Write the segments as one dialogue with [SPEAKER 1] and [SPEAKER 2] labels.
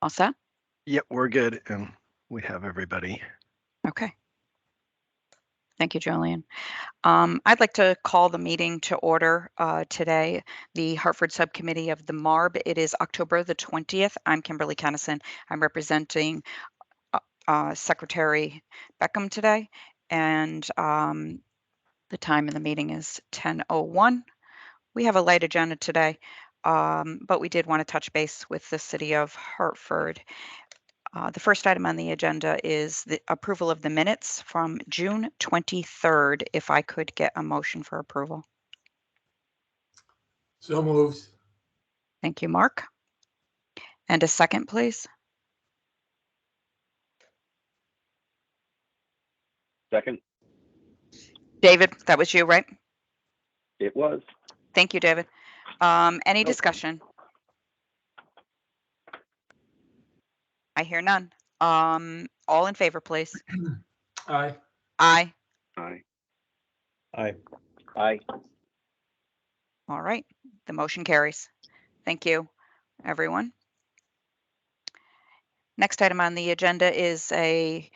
[SPEAKER 1] All set?
[SPEAKER 2] Yep, we're good, and we have everybody.
[SPEAKER 1] Okay. Thank you, Jolene. I'd like to call the meeting to order today, the Hartford Subcommittee of the MARB. It is October the 20th. I'm Kimberly Kennison. I'm representing Secretary Beckham today, and the time of the meeting is 10:01. We have a light agenda today, but we did want to touch base with the City of Hartford. The first item on the agenda is the approval of the minutes from June 23rd. If I could get a motion for approval.
[SPEAKER 3] So moved.
[SPEAKER 1] Thank you, Mark. And a second, please.
[SPEAKER 4] Second.
[SPEAKER 1] David, that was you, right?
[SPEAKER 4] It was.
[SPEAKER 1] Thank you, David. Any discussion? I hear none. All in favor, please.
[SPEAKER 3] Aye.
[SPEAKER 1] Aye.
[SPEAKER 4] Aye.
[SPEAKER 2] Aye.
[SPEAKER 4] Aye.
[SPEAKER 1] All right. The motion carries. Thank you, everyone. Next item on the agenda is a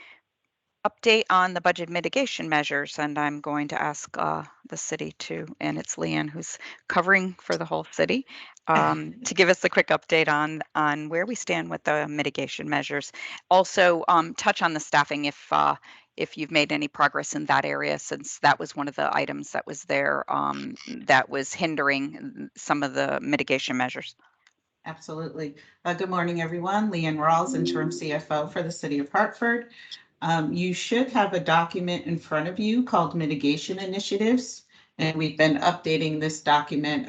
[SPEAKER 1] update on the budget mitigation measures, and I'm going to ask the city to, and it's Leanne who's covering for the whole city, to give us a quick update on where we stand with the mitigation measures. Also, touch on the staffing if you've made any progress in that area, since that was one of the items that was there that was hindering some of the mitigation measures.
[SPEAKER 5] Absolutely. Good morning, everyone. Leanne Rawls, interim CFO for the City of Hartford. You should have a document in front of you called Mitigation Initiatives, and we've been updating this document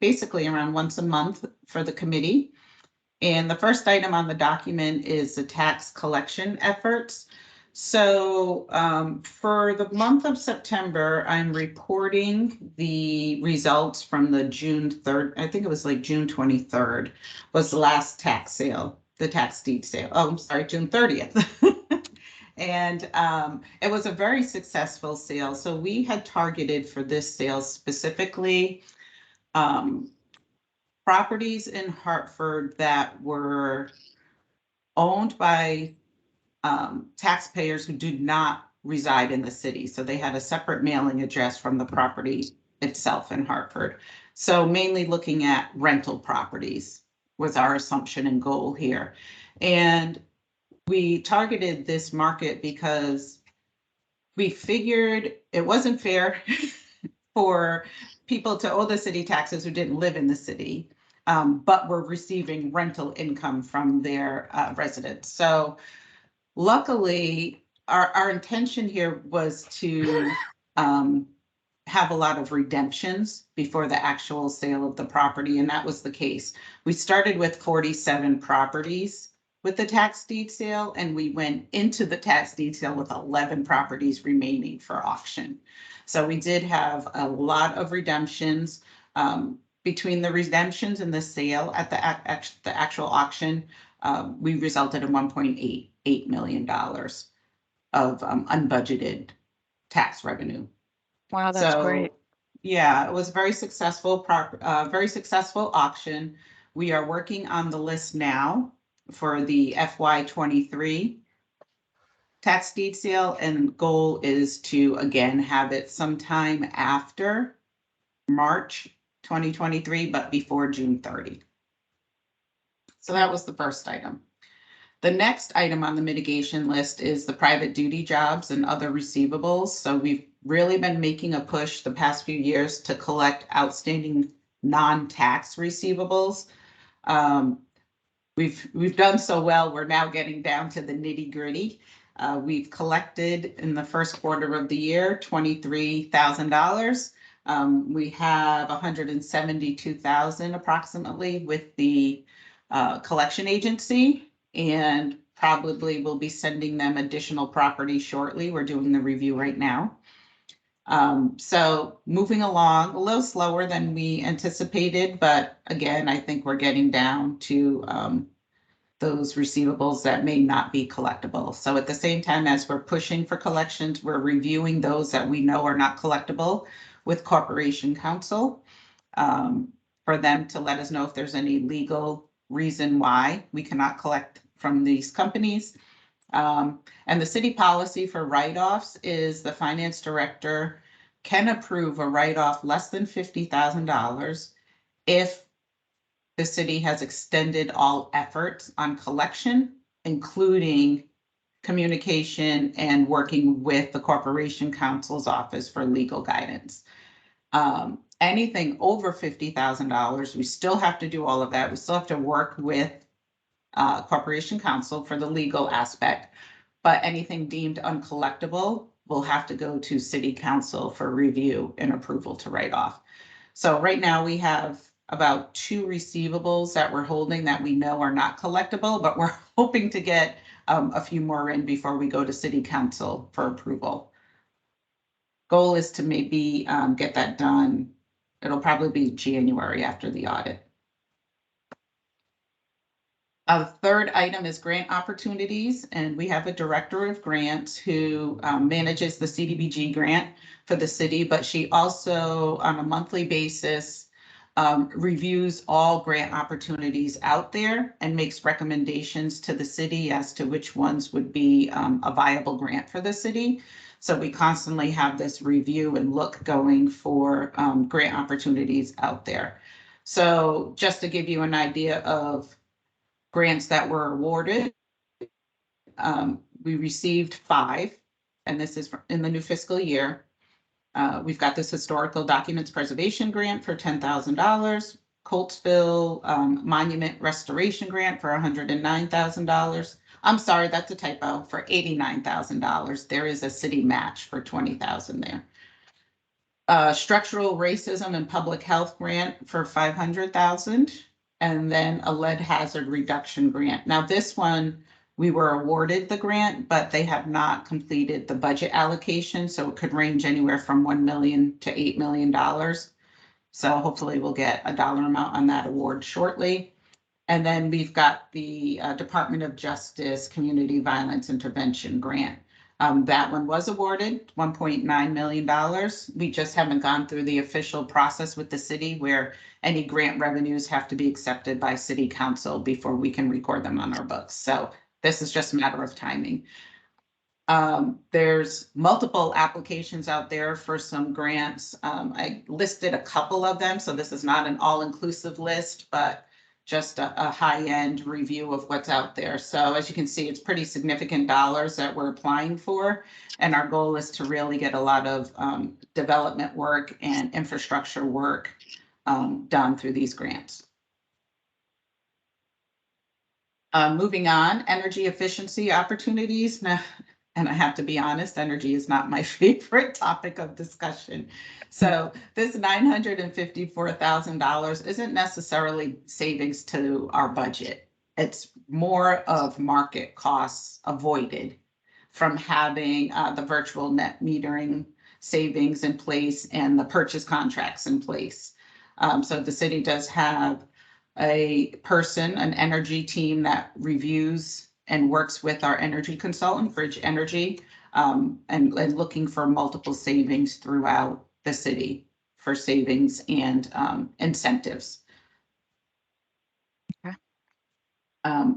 [SPEAKER 5] basically around once a month for the committee. And the first item on the document is the tax collection efforts. So for the month of September, I'm reporting the results from the June 3rd, I think it was like June 23rd was the last tax sale, the tax deed sale. Oh, I'm sorry, June 30th. And it was a very successful sale. So we had targeted for this sale specifically properties in Hartford that were owned by taxpayers who do not reside in the city. So they had a separate mailing address from the property itself in Hartford. So mainly looking at rental properties was our assumption and goal here. And we targeted this market because we figured it wasn't fair for people to owe the city taxes who didn't live in the city, but were receiving rental income from their residents. So luckily, our intention here was to have a lot of redemptions before the actual sale of the property, and that was the case. We started with 47 properties with the tax deed sale, and we went into the tax deed sale with 11 properties remaining for auction. So we did have a lot of redemptions. Between the redemptions and the sale at the actual auction, we resulted in $1.88 million of unbudgeted tax revenue.
[SPEAKER 1] Wow, that's great.
[SPEAKER 5] Yeah, it was a very successful auction. We are working on the list now for the FY23 tax deed sale, and goal is to again have it sometime after March 2023, but before June 30. So that was the first item. The next item on the mitigation list is the private duty jobs and other receivables. So we've really been making a push the past few years to collect outstanding non-tax receivables. We've done so well, we're now getting down to the nitty-gritty. We've collected in the first quarter of the year $23,000. We have $172,000 approximately with the collection agency, and probably will be sending them additional property shortly. We're doing the review right now. So moving along a little slower than we anticipated, but again, I think we're getting down to those receivables that may not be collectible. So at the same time as we're pushing for collections, we're reviewing those that we know are not collectible with Corporation Counsel for them to let us know if there's any legal reason why we cannot collect from these companies. And the city policy for write-offs is the finance director can approve a write-off less than $50,000 if the city has extended all efforts on collection, including communication and working with the Corporation Counsel's Office for legal guidance. Anything over $50,000, we still have to do all of that. We still have to work with Corporation Counsel for the legal aspect, but anything deemed uncollectible will have to go to City Council for review and approval to write off. So right now we have about 2 receivables that we're holding that we know are not collectible, but we're hoping to get a few more in before we go to City Council for approval. Goal is to maybe get that done. It'll probably be January after the audit. The third item is grant opportunities, and we have a director of grants who manages the CDBG grant for the city, but she also on a monthly basis reviews all grant opportunities out there and makes recommendations to the city as to which ones would be a viable grant for the city. So we constantly have this review and look going for grant opportunities out there. So just to give you an idea of grants that were awarded, we received 5, and this is in the new fiscal year. We've got this historical documents preservation grant for $10,000, Coltsville monument restoration grant for $109,000. I'm sorry, that's a typo, for $89,000. There is a city match for $20,000 there. Structural racism and public health grant for $500,000, and then a lead hazard reduction grant. Now this one, we were awarded the grant, but they have not completed the budget allocation, so it could range anywhere from $1 million to $8 million. So hopefully we'll get a dollar amount on that award shortly. And then we've got the Department of Justice Community Violence Intervention Grant. That one was awarded $1.9 million. We just haven't gone through the official process with the city where any grant revenues have to be accepted by City Council before we can record them on our books. So this is just a matter of timing. There's multiple applications out there for some grants. I listed a couple of them, so this is not an all-inclusive list, but just a high-end review of what's out there. So as you can see, it's pretty significant dollars that we're applying for. And our goal is to really get a lot of development work and infrastructure work done through these grants. Moving on, energy efficiency opportunities. Now, and I have to be honest, energy is not my favorite topic of discussion. So this $954,000 isn't necessarily savings to our budget. It's more of market costs avoided from having the virtual net metering savings in place and the purchase contracts in place. So the city does have a person, an energy team that reviews and works with our energy consultant, Bridge Energy, and looking for multiple savings throughout the city for savings and incentives.
[SPEAKER 1] Okay.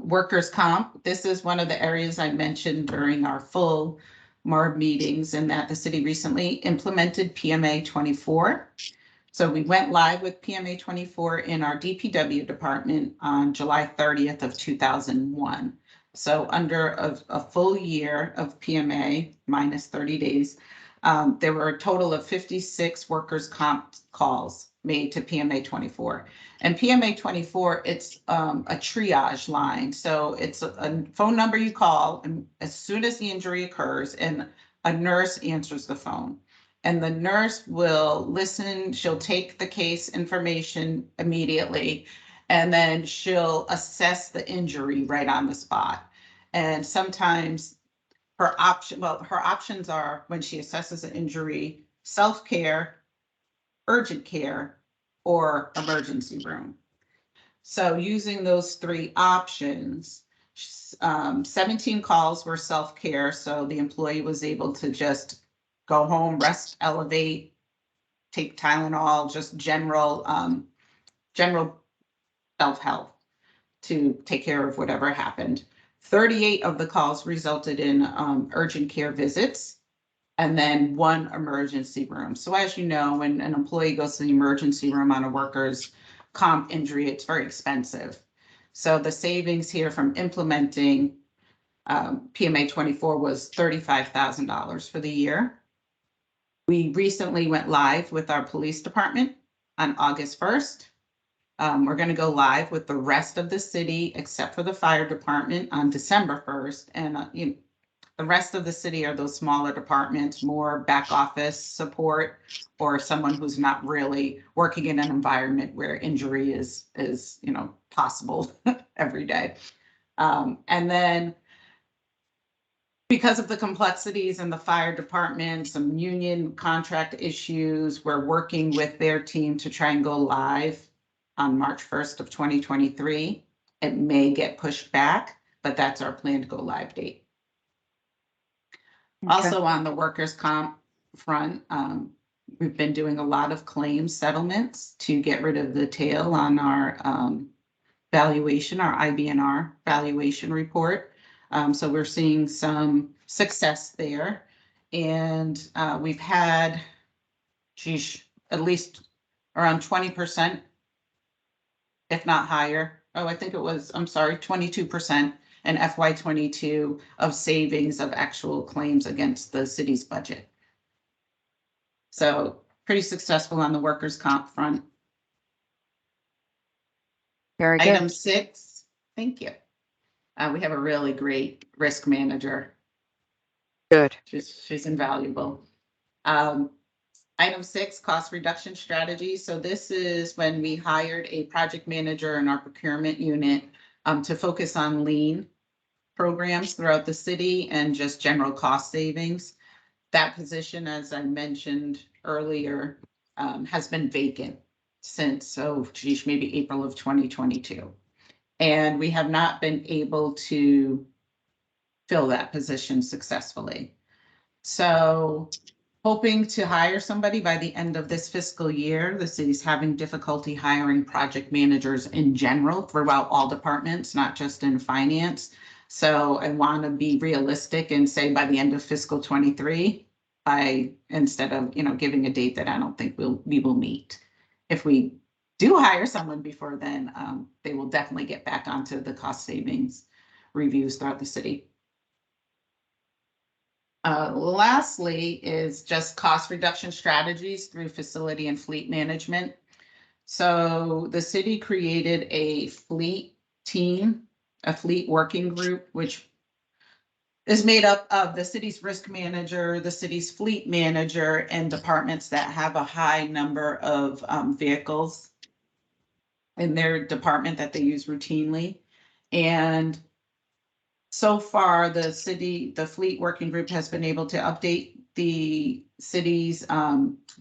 [SPEAKER 5] Workers' comp, this is one of the areas I mentioned during our full MARB meetings, and that the city recently implemented PMA 24. So we went live with PMA 24 in our DPW department on July 30th of 2001. So under a full year of PMA minus 30 days, there were a total of 56 workers' comp calls made to PMA 24. And PMA 24, it's a triage line. So it's a phone number you call, and as soon as the injury occurs, and a nurse answers the phone. And the nurse will listen, she'll take the case information immediately, and then she'll assess the injury right on the spot. And sometimes her options are, when she assesses an injury, self-care, urgent care, or emergency room. So using those 3 options, 17 calls were self-care. So the employee was able to just go home, rest, elevate, take Tylenol, just general self-help. to take care of whatever happened. 38 of the calls resulted in urgent care visits, and then 1 emergency room. So as you know, when an employee goes to the emergency room on a worker's comp injury, it's very expensive. So the savings here from implementing PMA 24 was $35,000 for the year. We recently went live with our police department on August 1st. We're going to go live with the rest of the city except for the fire department on December 1st. And the rest of the city are those smaller departments, more back office support, or someone who's not really working in an environment where injury is possible every day. And then because of the complexities in the fire department, some union contract issues, we're working with their team to try and go live on March 1st of 2023. It may get pushed back, but that's our planned go live date.
[SPEAKER 1] Okay.
[SPEAKER 5] Also on the workers' comp front, we've been doing a lot of claims settlements to get rid of the tail on our valuation, our IBNR valuation report. So we're seeing some success there. And we've had, at least around 20%, if not higher. Oh, I think it was, 22% in FY22 of savings of actual claims against the city's budget. So pretty successful on the workers' comp front.
[SPEAKER 1] Very good.
[SPEAKER 5] Item 6, thank you. We have a really great risk manager.
[SPEAKER 1] Good.
[SPEAKER 5] She's invaluable. Item 6, cost reduction strategy. So this is when we hired a project manager in our procurement unit to focus on lean programs throughout the city and just general cost savings. That position, as I mentioned earlier, has been vacant since, maybe April of 2022. And we have not been able to fill that position successfully. So hoping to hire somebody by the end of this fiscal year. The city's having difficulty hiring project managers in general throughout all departments, not just in finance. So I want to be realistic and say by the end of fiscal 23, instead of giving a date that I don't think we will meet. If we do hire someone before then, they will definitely get back onto the cost savings reviews throughout the city. Lastly is just cost reduction strategies through facility and fleet management. So the city created a fleet team, a fleet working group, which is made up of the city's risk manager, the city's fleet manager, and departments that have a high number of vehicles in their department that they use routinely. And so far, the fleet working group has been able to update the city's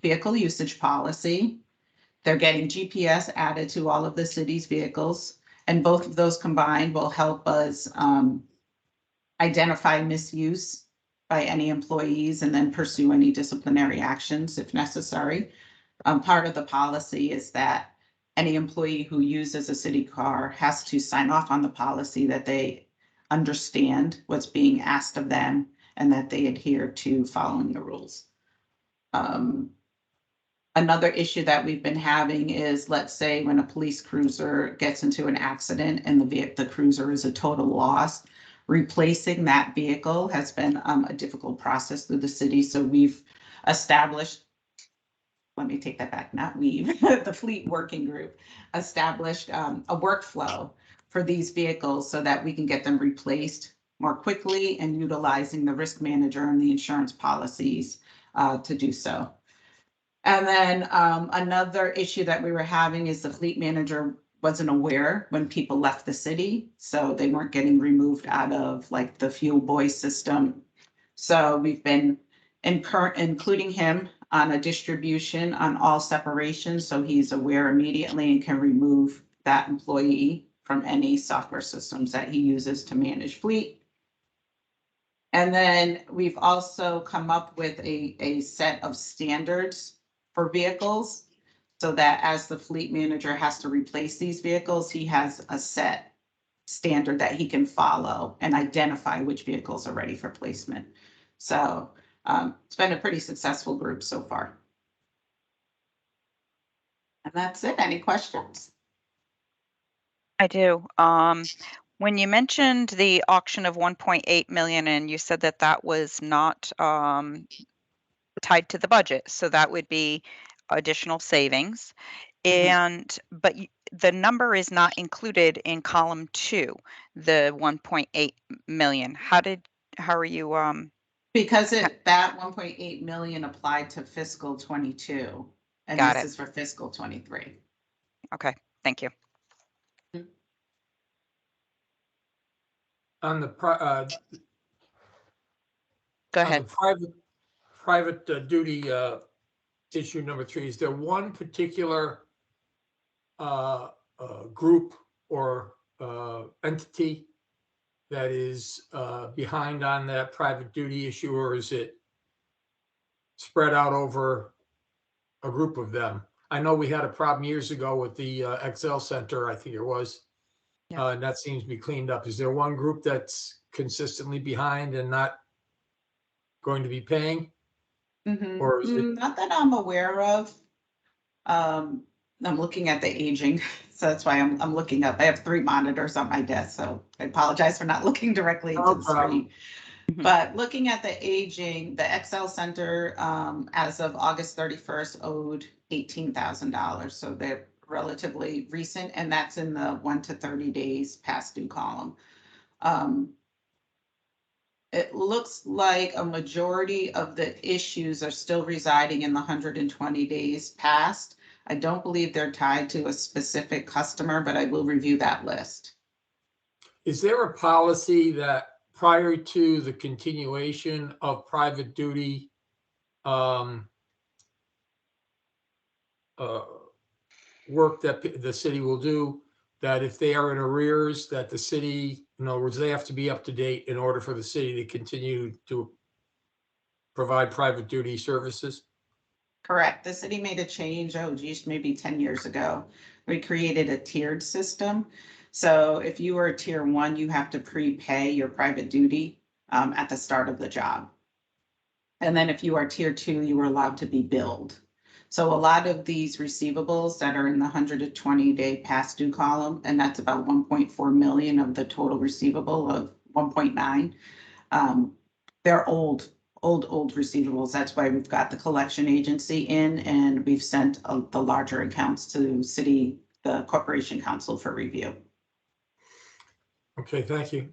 [SPEAKER 5] vehicle usage policy. They're getting GPS added to all of the city's vehicles, and both of those combined will help us identify misuse by any employees and then pursue any disciplinary actions if necessary. Part of the policy is that any employee who uses a city car has to sign off on the policy that they understand what's being asked of them and that they adhere to following the rules. Another issue that we've been having is, let's say when a police cruiser gets into an accident and the cruiser is a total loss, replacing that vehicle has been a difficult process through the city. So we've established, let me take that back, not we've, the fleet working group established a workflow for these vehicles so that we can get them replaced more quickly and utilizing the risk manager and the insurance policies to do so. And then another issue that we were having is the fleet manager wasn't aware when people left the city, so they weren't getting removed out of like the fuel buoy system. So we've been including him on a distribution on all separations, so he's aware immediately and can remove that employee from any software systems that he uses to manage fleet. And then we've also come up with a set of standards for vehicles so that as the fleet manager has to replace these vehicles, he has a set standard that he can follow and identify which vehicles are ready for placement. So it's been a pretty successful group so far. And that's it. Any questions?
[SPEAKER 1] I do. When you mentioned the auction of 1.8 million and you said that that was not tied to the budget, so that would be additional savings. And but the number is not included in column 2, the 1.8 million. How are you
[SPEAKER 5] Because that 1.8 million applied to fiscal 22, and
[SPEAKER 1] got
[SPEAKER 5] this
[SPEAKER 1] it.
[SPEAKER 5] is for fiscal 23.
[SPEAKER 1] Okay, thank you.
[SPEAKER 3] On the
[SPEAKER 1] Go
[SPEAKER 3] on
[SPEAKER 1] ahead.
[SPEAKER 3] the private duty issue number 3, is there one particular group or entity that is behind on that private duty issue, or is it spread out over a group of them? I know we had a problem years ago with the Excel Center, I think it was,
[SPEAKER 1] Yeah.
[SPEAKER 3] and that seems to be cleaned up. Is there one group that's consistently behind and not going to be paying? Or is it?
[SPEAKER 5] Not that I'm aware of. I'm looking at the aging, so that's why I'm looking up. I have 3 monitors on my desk, so I apologize for not looking directly into the screen. But looking at the aging, the Excel Center, as of August 31st, owed $18,000. So they're relatively recent, and that's in the 1 to 30 days past due column. It looks like a majority of the issues are still residing in the 120 days past. I don't believe they're tied to a specific customer, but I will review that list.
[SPEAKER 3] Is there a policy that prior to the continuation of private duty work that the city will do, that if they are in arrears, that the city, in other words, they have to be up to date in order for the city to continue to provide private duty services?
[SPEAKER 5] Correct. The city made a change, maybe 10 years ago. We created a tiered system. So if you were a tier 1, you have to prepay your private duty at the start of the job. And then if you are tier 2, you were allowed to be billed. So a lot of these receivables that are in the 120-day past due column, and that's about 1.4 million of the total receivable of 1.9, they're old receivables. That's why we've got the collection agency in, and we've sent the larger accounts to the corporation council for review.
[SPEAKER 3] Okay, thank you.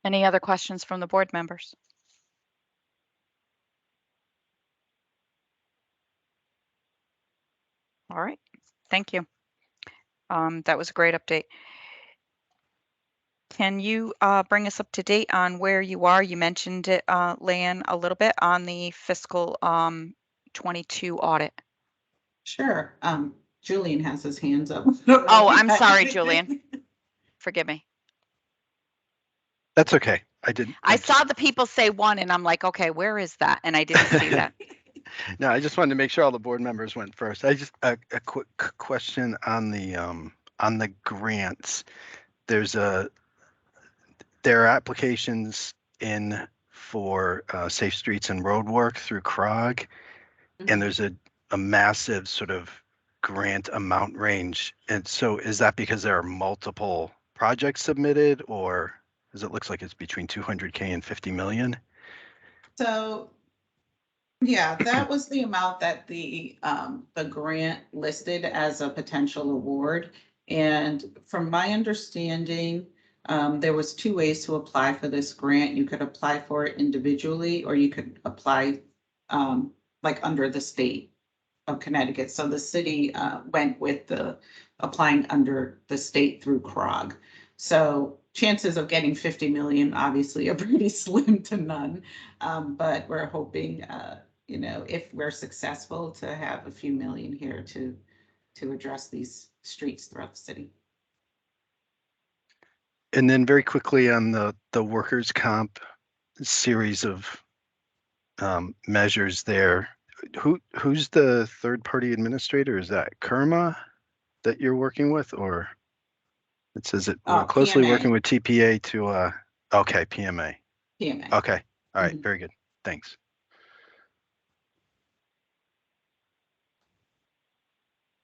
[SPEAKER 1] Any other questions from the board members? All right, thank you. That was a great update. Can you bring us up to date on where you are? You mentioned it, Lan, a little bit on the fiscal 22 audit.
[SPEAKER 5] Sure. Julian has his hands up.
[SPEAKER 1] Oh, I'm sorry, Julian. Forgive me.
[SPEAKER 2] That's okay. I didn't.
[SPEAKER 1] I saw the people say 1 and I'm like, okay, where is that? And I didn't see that.
[SPEAKER 2] No, I just wanted to make sure all the board members went first. I just a quick question on the grants. There are applications in for Safe Streets and Road Work through CROG, and there's a massive sort of grant amount range. And so is that because there are multiple projects submitted, or as it looks like it's between 200K and 50 million?
[SPEAKER 5] So yeah, that was the amount that the grant listed as a potential award. And from my understanding, there was 2 ways to apply for this grant. You could apply for it individually, or you could apply like under the state of Connecticut. So the city went with applying under the state through CROG. So chances of getting 50 million obviously are pretty slim to none. But we're hoping, if we're successful, to have a few million here to address these streets throughout the city.
[SPEAKER 2] And then very quickly on the workers' comp series of measures there, who's the third-party administrator? Is that Kerma that you're working with, or it says it we're closely working
[SPEAKER 5] PMA.
[SPEAKER 2] with TPA to okay, PMA.
[SPEAKER 5] PMA.
[SPEAKER 2] Okay. All right,
[SPEAKER 5] Mhm.
[SPEAKER 2] very good. Thanks.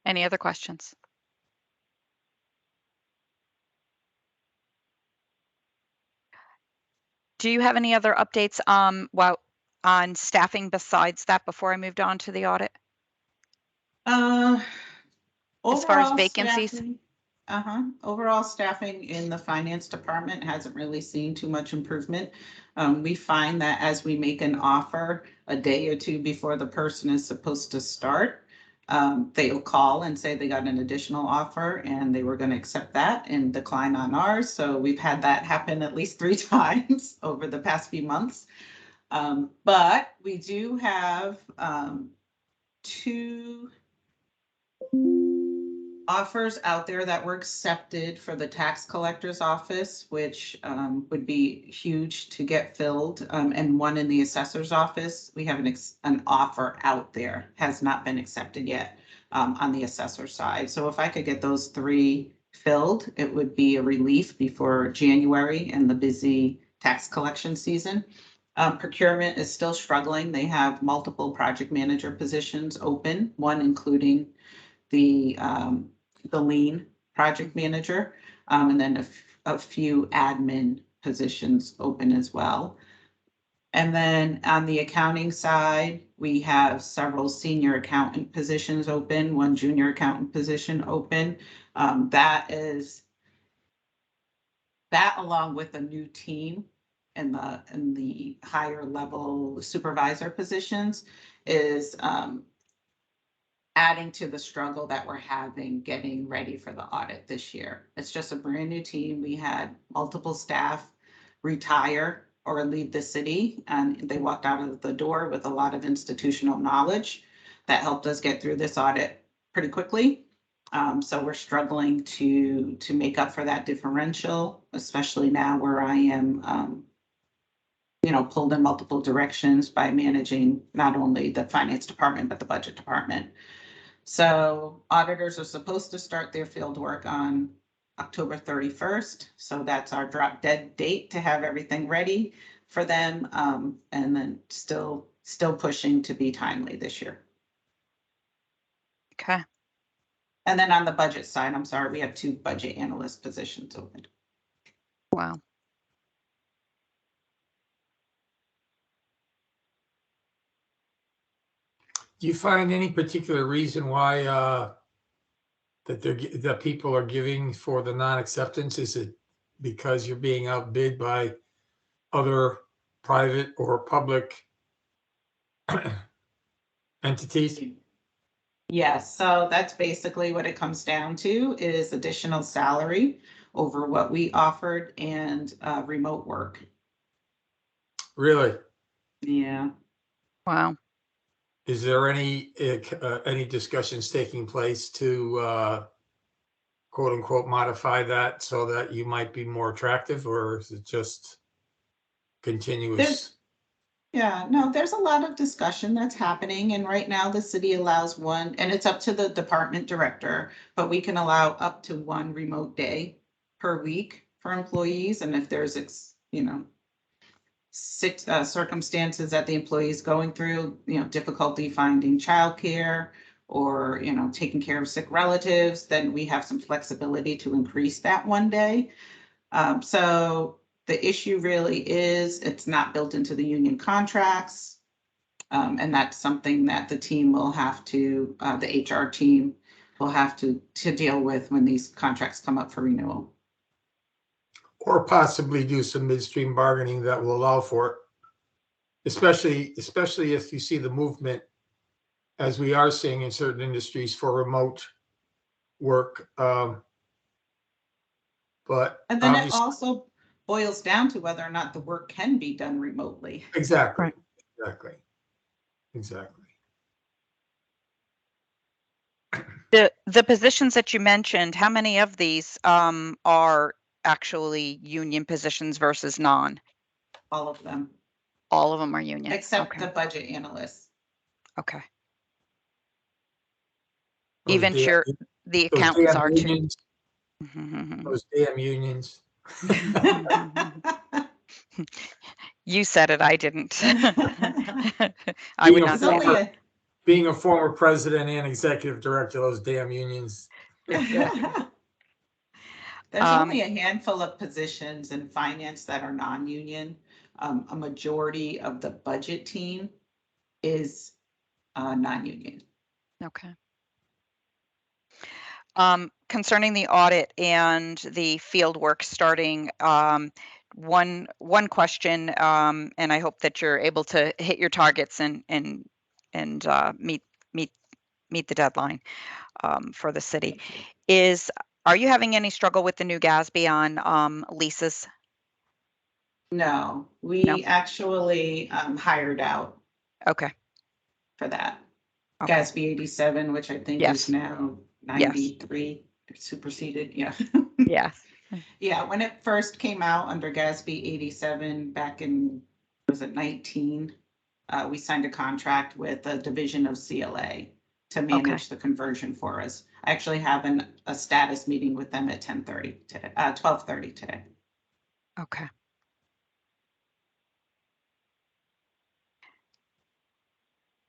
[SPEAKER 1] Any other questions? Do you have any other updates on staffing besides that before I moved on to the audit?
[SPEAKER 5] Uh,
[SPEAKER 1] As far as
[SPEAKER 5] overall
[SPEAKER 1] vacancies?
[SPEAKER 5] staffing, overall staffing in the finance department hasn't really seen too much improvement. We find that as we make an offer a day or two before the person is supposed to start, they'll call and say they got an additional offer and they were going to accept that and decline on ours. So we've had that happen at least 3 times over the past few months. But we do have 2 offers out there that were accepted for the tax collector's office, which would be huge to get filled. And one in the assessor's office, we have an offer out there, has not been accepted yet on the assessor side. So if I could get those 3 filled, it would be a relief before January and the busy tax collection season. Procurement is still struggling. They have multiple project manager positions open, one including the lien project manager, and then a few admin positions open as well. And then on the accounting side, we have several senior accountant positions open, one junior accountant position open. That along with a new team in the higher level supervisor positions is adding to the struggle that we're having getting ready for the audit this year. It's just a brand new team. We had multiple staff retire or leave the city, and they walked out of the door with a lot of institutional knowledge that helped us get through this audit pretty quickly. So we're struggling to make up for that differential, especially now where I am pulled in multiple directions by managing not only the finance department, but the budget department. So auditors are supposed to start their field work on October 31st. So that's our drop dead date to have everything ready for them. And then still pushing to be timely this year.
[SPEAKER 1] Okay.
[SPEAKER 5] And then on the budget side, I'm sorry, we have 2 budget analyst positions open.
[SPEAKER 1] Wow.
[SPEAKER 3] Do you find any particular reason why that people are giving for the non-acceptance? Is it because you're being outbid by other private or public entities?
[SPEAKER 5] Yes, so that's basically what it comes down to is additional salary over what we offered and remote work.
[SPEAKER 3] Really?
[SPEAKER 5] Yeah.
[SPEAKER 1] Wow.
[SPEAKER 3] Is there any discussions taking place to quote unquote modify that so that you might be more attractive, or is it just continuous?
[SPEAKER 5] There's a lot of discussion that's happening, and right now the city allows one, and it's up to the department director, but we can allow up to 1 remote day per week for employees. And if there's circumstances that the employee is going through, difficulty finding childcare or, taking care of sick relatives, then we have some flexibility to increase that 1 day. So the issue really is it's not built into the union contracts. And that's something that the team will have to, the HR team will have to deal with when these contracts come up for renewal.
[SPEAKER 3] Or possibly do some midstream bargaining that will allow for it, especially if you see the movement, as we are seeing in certain industries, for remote work. But
[SPEAKER 5] And then it also boils down to whether or not the work can be done remotely.
[SPEAKER 3] exactly,
[SPEAKER 1] Right.
[SPEAKER 3] exactly.
[SPEAKER 1] The positions that you mentioned, how many of these are actually union positions versus non?
[SPEAKER 5] All of them,
[SPEAKER 1] All of them are union.
[SPEAKER 5] except
[SPEAKER 1] Okay.
[SPEAKER 5] the budget analysts.
[SPEAKER 1] Okay.
[SPEAKER 3] Those
[SPEAKER 1] Even
[SPEAKER 3] damn-
[SPEAKER 1] sure the
[SPEAKER 3] Those
[SPEAKER 1] accountants
[SPEAKER 3] damn
[SPEAKER 1] are too.
[SPEAKER 3] unions, those damn unions.
[SPEAKER 1] You said it, I didn't. I would
[SPEAKER 3] Being a
[SPEAKER 1] not
[SPEAKER 5] There's
[SPEAKER 1] say
[SPEAKER 5] only
[SPEAKER 1] that.
[SPEAKER 3] former, being a former president and executive director of those damn unions.
[SPEAKER 5] There's
[SPEAKER 1] Um,
[SPEAKER 5] only a handful of positions in finance that are non-union. A majority of the budget team is non-union.
[SPEAKER 1] Okay. Concerning the audit and the field work starting, one question, and I hope that you're able to hit your targets and meet meet the deadline for the city.
[SPEAKER 5] Thank you.
[SPEAKER 1] Are you having any struggle with the new GASB on leases?
[SPEAKER 5] No,
[SPEAKER 1] No.
[SPEAKER 5] we actually hired out
[SPEAKER 1] Okay.
[SPEAKER 5] for that.
[SPEAKER 1] Okay.
[SPEAKER 5] GASB 87, which I think
[SPEAKER 1] Yes.
[SPEAKER 5] is now
[SPEAKER 1] Yes.
[SPEAKER 5] 93, superseded. Yeah.
[SPEAKER 1] Yes.
[SPEAKER 5] Yeah, when it first came out under GASB 87 back in, was it 19? We signed a contract with a division of CLA to manage the conversion for us. I actually have a status meeting with them at 10:30 today, 12:30 today.
[SPEAKER 1] Okay.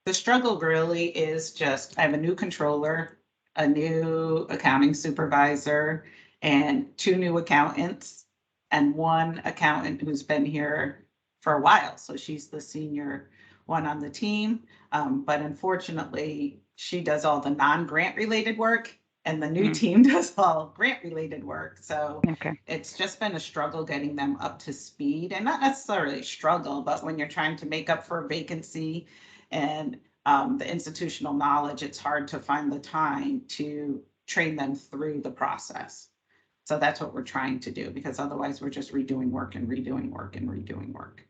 [SPEAKER 5] The struggle really is just, I have a new controller, a new accounting supervisor, and two new accountants, and one accountant who's been here for a while. So she's the senior one on the team. But unfortunately, she does all the non-grant related work, and the new team does all grant related work. So
[SPEAKER 1] Okay.
[SPEAKER 5] it's just been a struggle getting them up to speed, and not necessarily struggle, but when you're trying to make up for a vacancy and the institutional knowledge, it's hard to find the time to train them through the process. So that's what we're trying to do, because otherwise we're just redoing work and redoing work and redoing work.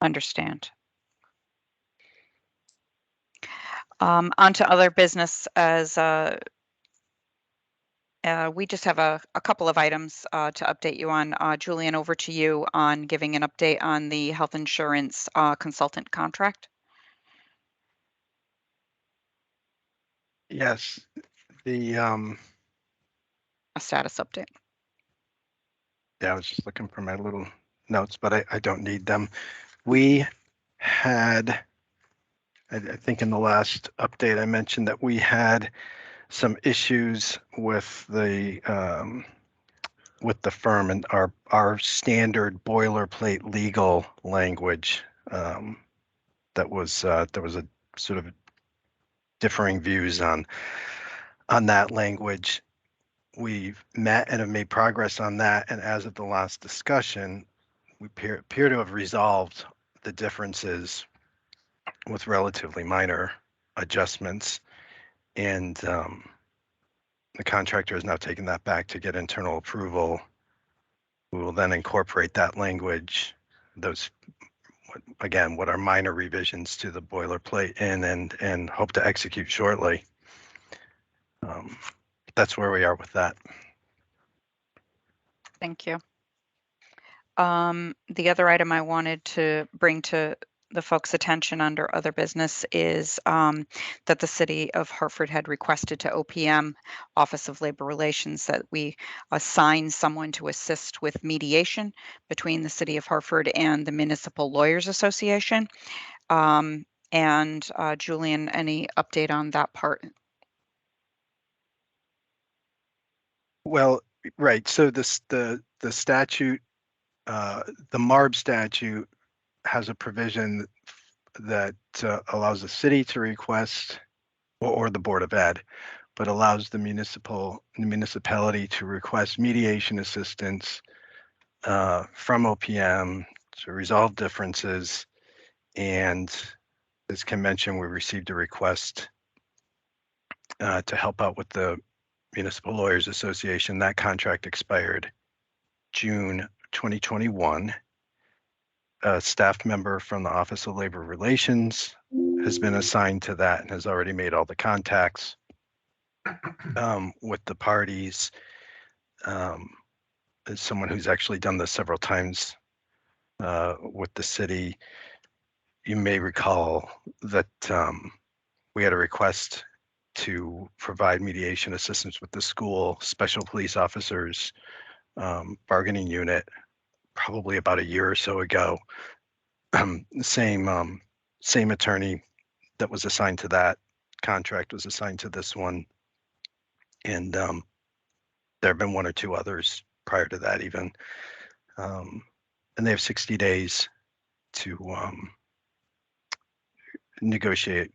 [SPEAKER 1] Understand. On to other business as we just have a couple of items to update you on. Julian, over to you on giving an update on the health insurance consultant contract.
[SPEAKER 2] Yes, the,
[SPEAKER 1] A status update.
[SPEAKER 2] yeah, I was just looking for my little notes, but I don't need them. We had, I think in the last update, I mentioned that we had some issues with the firm and our standard boilerplate legal language. There was a sort of differing views on that language. We've met and have made progress on that, and as of the last discussion, we appear to have resolved the differences with relatively minor adjustments, and the contractor has now taken that back to get internal approval. We will then incorporate that language, those, again, what are minor revisions to the boilerplate in, and hope to execute shortly. That's where we are with that.
[SPEAKER 1] Thank you. The other item I wanted to bring to the folks' attention under other business is that the city of Hartford had requested to OPM, Office of Labor Relations, that we assign someone to assist with mediation between the city of Hartford and the Municipal Lawyers Association. And Julian, any update on that part?
[SPEAKER 2] Well, right. So the statute, the MARB statute has a provision that allows the city to request, or the Board of Ed, but allows the municipality to request mediation assistance from OPM to resolve differences. And as Kim mentioned, we received a request to help out with the Municipal Lawyers Association. That contract expired June 2021. A staff member from the Office of Labor Relations has been assigned to that and has already made all the contacts with the parties. As someone who's actually done this several times with the city, you may recall that we had a request to provide mediation assistance with the school special police officers bargaining unit probably about a year or so ago. Same attorney that was assigned to that contract was assigned to this one. And there have been one or two others prior to that even. And they have 60 days to negotiate,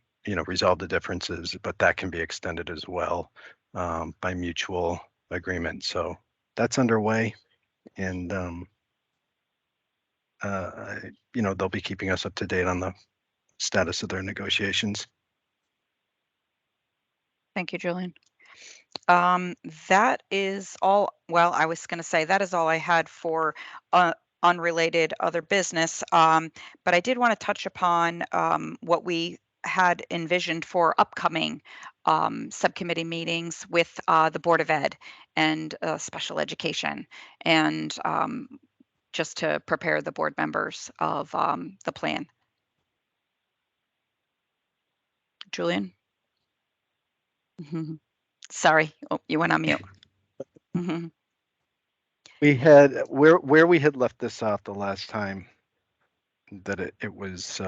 [SPEAKER 2] resolve the differences, but that can be extended as well by mutual agreement. So that's underway, and they'll be keeping us up to date on the status of their negotiations.
[SPEAKER 1] Thank you, Julian. That is all. Well, I was going to say that is all I had for unrelated other business. But I did want to touch upon what we had envisioned for upcoming subcommittee meetings with the Board of Ed and special education, and just to prepare the board members of the plan. Julian? Sorry, oh, you went on mute.
[SPEAKER 2] We had where we had left this off the last time that it was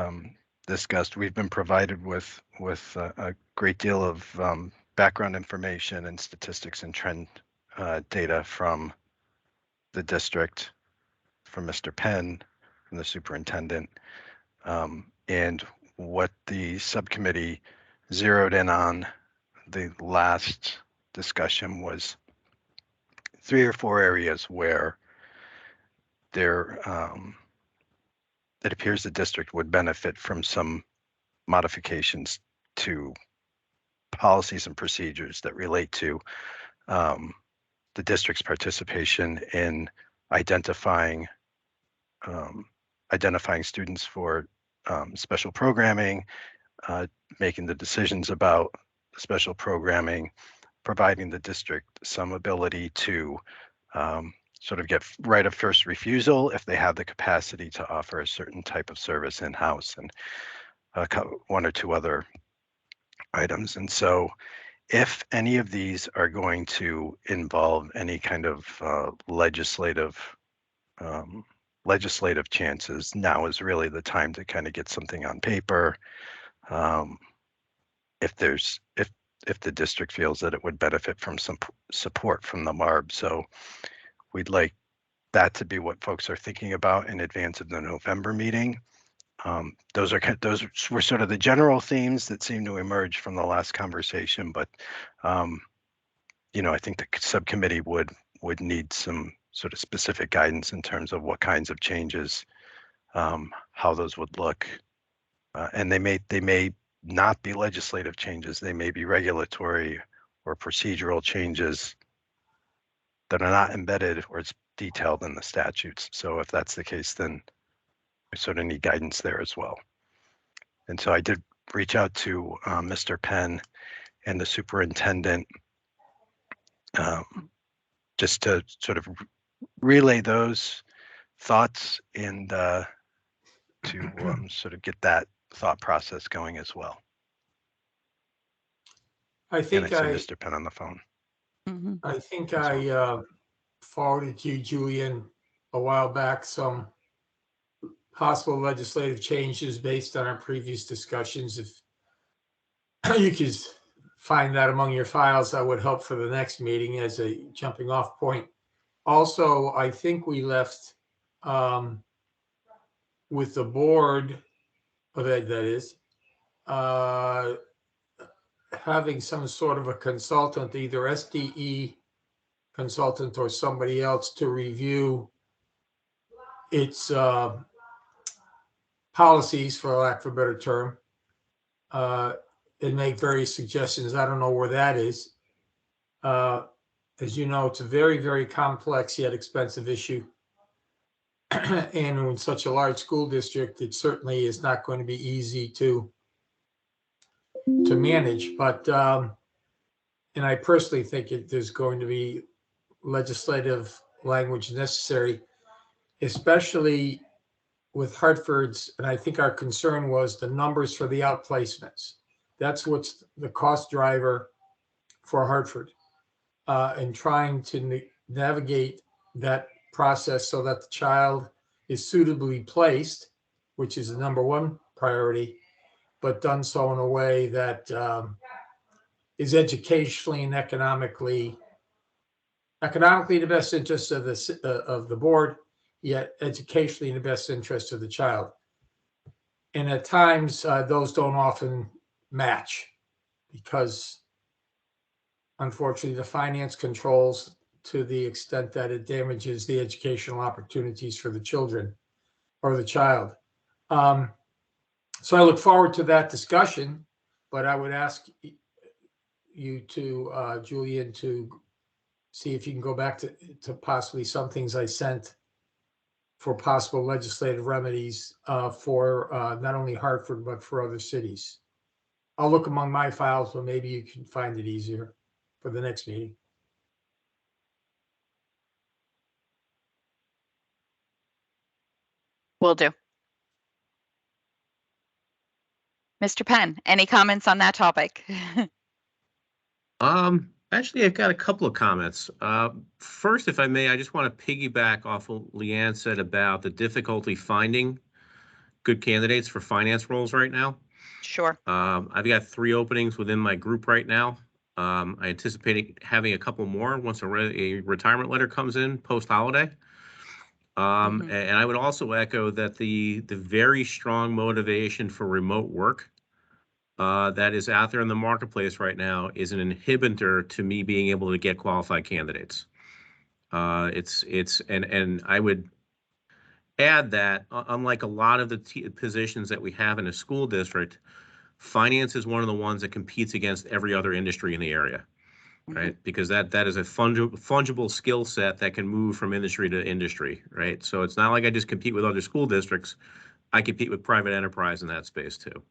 [SPEAKER 2] discussed. We've been provided with a great deal of background information and statistics and trend data from the district, from Mr. Penn, from the superintendent, and what the subcommittee zeroed in on the last discussion was 3 or 4 areas where there it appears the district would benefit from some modifications to policies and procedures that relate to the district's participation in identifying students for special programming, making the decisions about special programming, providing the district some ability to sort of get right of first refusal if they have the capacity to offer a certain type of service in-house, and 1 or 2 other items. And so if any of these are going to involve any kind of legislative chances, now is really the time to kind of get something on paper. If the district feels that it would benefit from some support from the MARB. So we'd like that to be what folks are thinking about in advance of the November meeting. Those were sort of the general themes that seem to emerge from the last conversation, but I think the subcommittee would need some sort of specific guidance in terms of what kinds of changes, how those would look, and they may not be legislative changes. They may be regulatory or procedural changes that are not embedded or it's detailed in the statutes. So if that's the case, then we sort of need guidance there as well. And so I did reach out to Mr. Penn and the superintendent just to sort of relay those thoughts and to sort of get that thought process going as well.
[SPEAKER 3] I think
[SPEAKER 2] and I see Mr. Penn on the phone.
[SPEAKER 3] I think I forwarded to you, Julian, a while back some possible legislative changes based on our previous discussions. If you could find that among your files, that would help for the next meeting as a jumping off point. Also, I think we left with the Board of Ed, that is, having some sort of a consultant, either SDE consultant or somebody else, to review its policies, for lack of a better term, and make various suggestions. I don't know where that is. As you know, it's a very, very complex yet expensive issue. And in such a large school district, it certainly is not going to be easy to manage. But and I personally think there's going to be legislative language necessary, especially with Hartford's, and I think our concern was the numbers for the outplacements. That's what's the cost driver for Hartford, and trying to navigate that process so that the child is suitably placed, which is the number one priority, but done so in a way that is educationally and economically in the best interest of the board, yet educationally in the best interest of the child. And at times, those don't often match because, unfortunately, the finance controls to the extent that it damages the educational opportunities for the children or the child. So I look forward to that discussion, but I would ask you to, Julian, to see if you can go back to possibly some things I sent for possible legislative remedies for not only Hartford, but for other cities. I'll look among my files, but maybe you can find it easier for the next meeting.
[SPEAKER 1] Will do. Mr. Penn, any comments on that topic?
[SPEAKER 6] Actually, I've got a couple of comments. First, if I may, I just want to piggyback off what Leanne said about the difficulty finding good candidates for finance roles right now.
[SPEAKER 1] Sure.
[SPEAKER 6] I've got 3 openings within my group right now. I anticipate having a couple more once a retirement letter comes in post-holiday. And I would also echo that the very strong motivation for remote work that is out there in the marketplace right now is an inhibitor to me being able to get qualified candidates. And I would add that unlike a lot of the positions that we have in a school district, finance is one of the ones that competes against every other industry in the area, right? Because that is a fungible skill set that can move from industry to industry, right? So it's not like I just compete with other school districts. I compete with private enterprise in that space too.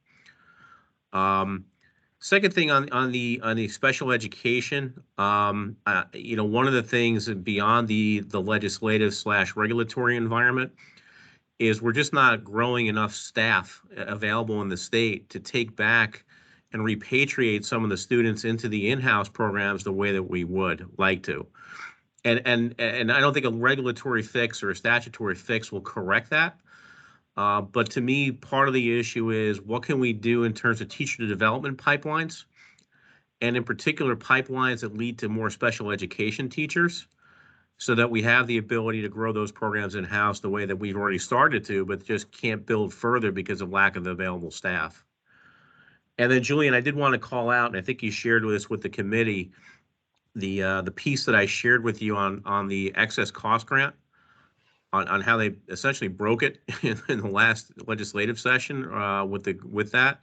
[SPEAKER 6] Second thing on the special education, one of the things beyond the legislative / regulatory environment is we're just not growing enough staff available in the state to take back and repatriate some of the students into the in-house programs the way that we would like to. And I don't think a regulatory fix or a statutory fix will correct that. But to me, part of the issue is what can we do in terms of teacher development pipelines, and in particular pipelines that lead to more special education teachers, so that we have the ability to grow those programs in-house the way that we've already started to, but just can't build further because of lack of available staff. And then, Julian, I did want to call out, and I think you shared with us with the committee, the piece that I shared with you on the excess cost grant, on how they essentially broke it in the last legislative session with that.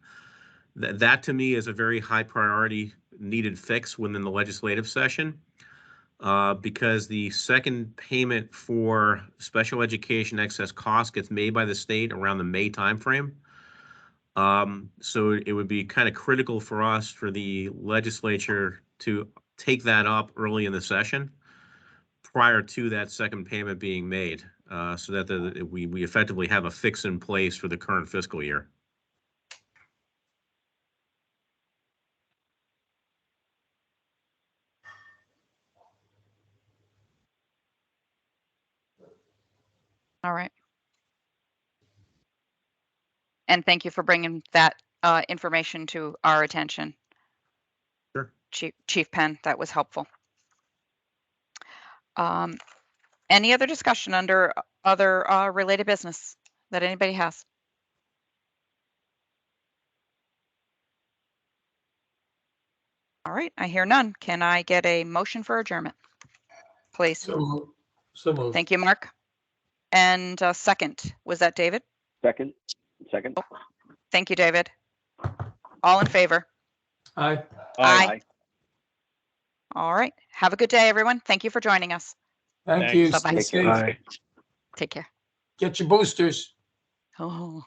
[SPEAKER 6] That to me is a very high priority needed fix within the legislative session. Because the second payment for special education excess costs gets made by the state around the May timeframe. So it would be kind of critical for us, for the legislature, to take that up early in the session prior to that second payment being made, so that we effectively have a fix in place for the current fiscal year.
[SPEAKER 1] All right. And thank you for bringing that information to our attention.
[SPEAKER 6] Sure.
[SPEAKER 1] Chief Penn, that was helpful. Any other discussion under other related business that anybody has? All right, I hear none. Can I get a motion for adjournment, please?
[SPEAKER 3] So moved.
[SPEAKER 1] Thank you, Mark. And second, was that David?
[SPEAKER 4] Second.
[SPEAKER 1] Thank you, David. All in favor?
[SPEAKER 3] Aye.
[SPEAKER 1] Aye. All right. Have a good day, everyone. Thank you for joining us.
[SPEAKER 3] Thank you.
[SPEAKER 1] Bye-bye.
[SPEAKER 3] Stay safe.
[SPEAKER 2] Bye.
[SPEAKER 1] Take care.
[SPEAKER 3] Get your boosters.
[SPEAKER 1] Oh.